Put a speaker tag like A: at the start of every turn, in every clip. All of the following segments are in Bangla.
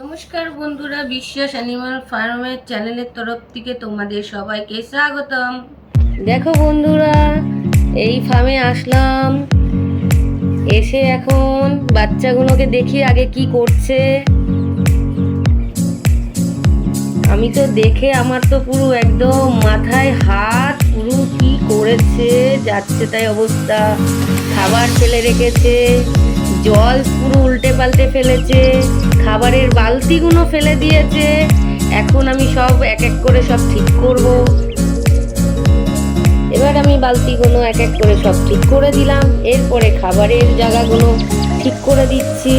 A: নমস্কার বন্ধুরা, বিশ্বাস অ্যানিমাল ফার্মের চ্যানেলের তরফ থেকে তোমাদের সবাইকে স্বাগতম। দেখো বন্ধুরা, এই ফার্মে আসলাম, এসে এখন বাচ্চাগুলোকে দেখি আগে কি করছে। আমি তো দেখে আমার তো পুরো একদম মাথায় হাত, পুরো কি করেছে যাচ্ছে তাই অবস্থা। খাবার ফেলে রেখেছে, জল পুরো উল্টে পাল্টে ফেলেছে, খাবারের বালতিগুলো ফেলে দিয়েছে। এখন আমি সব এক এক করে সব ঠিক করব। এবার আমি বালতিগুলো এক এক করে সব ঠিক করে দিলাম, এরপরে খাবারের জায়গাগুলো ঠিক করে দিচ্ছি।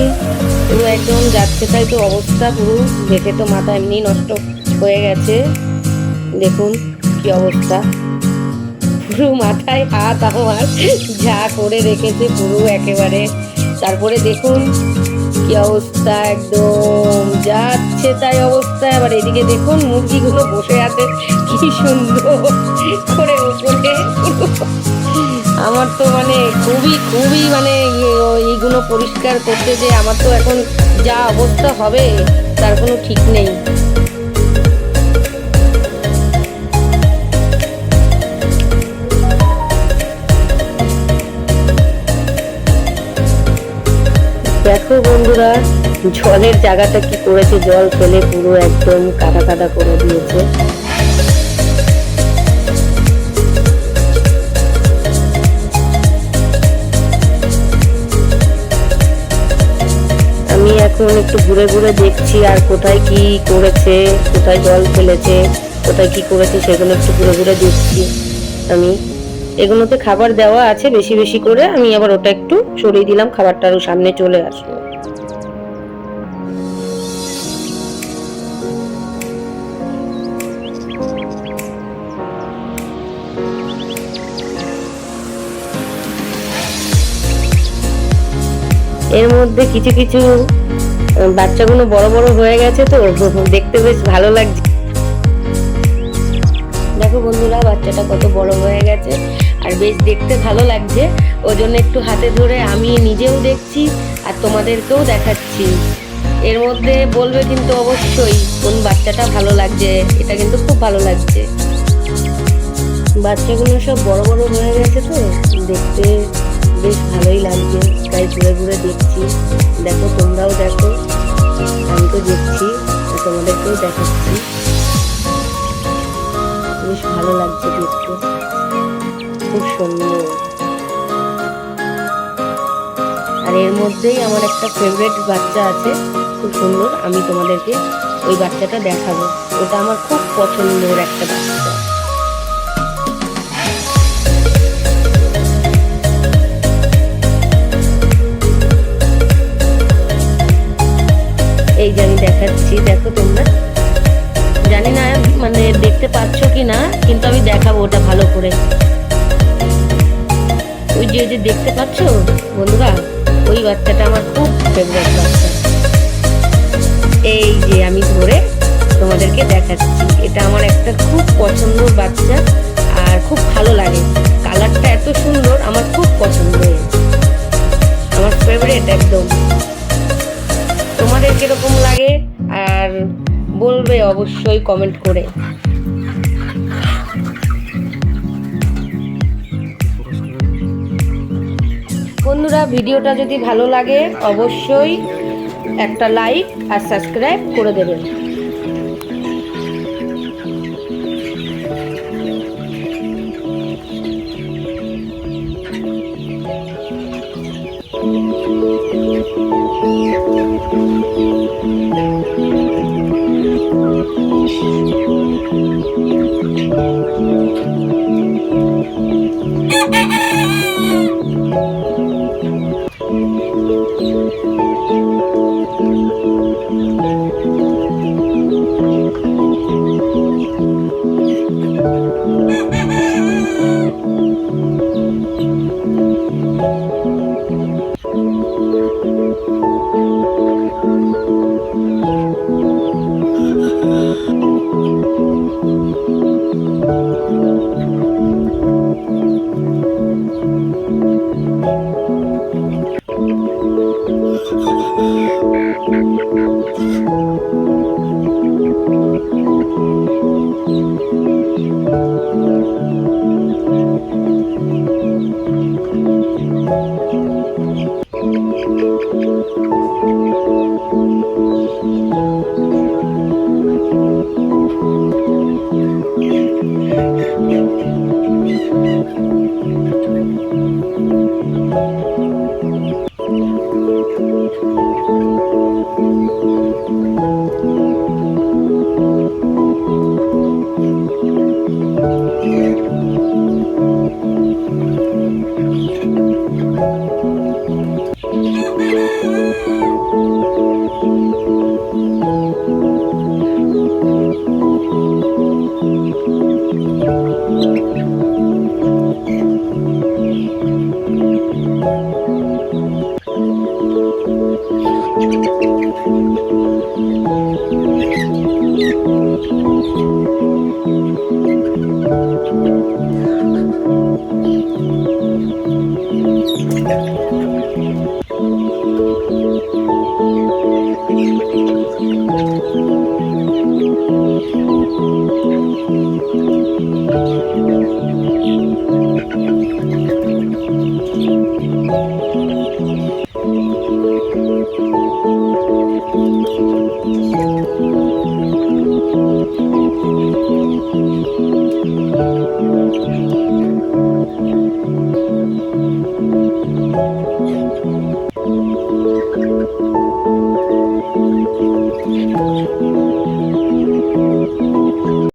A: পুরো একদম যাচ্ছে তাই তো অবস্থা, পুরো দেখে তো মাথা এমনি নষ্ট হয়ে গেছে। দেখুন কি অবস্থা, পুরো মাথায় হাত আমার যা করে রেখেছে পুরো একেবারে। তারপরে দেখুন কি অবস্থা, একদম যাচ্ছে তাই অবস্থা। আবার এদিকে দেখুন মুরগিগুলো বসে আছে কি সুন্দর করে উপরে। আমার তো মানে খুবই মানে এইগুলো পরিষ্কার করতে যে আমার তো এখন যা অবস্থা হবে তার কোনো ঠিক নেই। দেখো বন্ধুরা, জলের জায়গাটা কি করেছে, জল ফেলে পুরো একদম কাদা কাদা করে দিয়েছে। আমি এখন একটু ঘুরে ঘুরে দেখছি আর কোথায় কি করেছে, কোথায় জল ফেলেছে, কোথায় কি করেছে সেগুলো একটু ঘুরে ঘুরে দেখছি। আমি এগুলোতে খাবার দেওয়া আছে বেশি বেশি করে, আমি আবার ওটা একটু সরিয়ে দিলাম, খাবারটা আরো সামনে চলে আসলো। এর মধ্যে কিছু কিছু বাচ্চাগুলো বড় বড় হয়ে গেছে, তো দেখতে বেশ ভালো লাগছে। দেখো বন্ধুরা, বাচ্চাটা কত বড় হয়ে গেছে আর বেশ দেখতে ভালো লাগছে। ওই জন্য একটু হাতে ধরে আমি নিজেও দেখছি আর তোমাদেরকেও দেখাচ্ছি। এর মধ্যে বলবে কিন্তু অবশ্যই কোন বাচ্চাটা ভালো লাগছে। এটা কিন্তু খুব ভালো লাগছে। বাচ্চাগুলো সব বড় বড় হয়ে গেছে, তো দেখতে বেশ ভালোই লাগছে, তাই ঘুরে ঘুরে দেখছি। দেখো তোমরাও দেখো, আমি তো দেখছি তোমাদেরকেও দেখাচ্ছি। বেশ ভালো লাগছে দেখতে, খুব সুন্দর। আর এর মধ্যেই আমার একটা ফেভারিট বাচ্চা আছে, খুব সুন্দর। আমি তোমাদেরকে ওই বাচ্চাটা দেখাবো। ওটা আমার খুব পছন্দের একটা বাচ্চা। এই যে আমি দেখাচ্ছি, দেখো তোমরা, জানি না মানে দেখতে পাচ্ছ কি না, কিন্তু আমি দেখাবো ওটা ভালো করে। ওই যে দেখতে পাচ্ছ বন্ধুরা, ওই বাচ্চাটা আমার খুব ফেভারিট বাচ্চা। এই যে আমি ধরে তোমাদেরকে দেখাচ্ছি, এটা আমার একটা খুব পছন্দের বাচ্চা আর খুব ভালো লাগে। কালারটা এত সুন্দর, আমার খুব পছন্দ, আমার ফেভারিট একদম। তোমাদের কিরকম লাগে আর বলবে অবশ্যই কমেন্ট করে। বন্ধুরা, ভিডিওটা যদি ভালো লাগে অবশ্যই একটা লাইক আর সাবস্ক্রাইব করে দেবেন।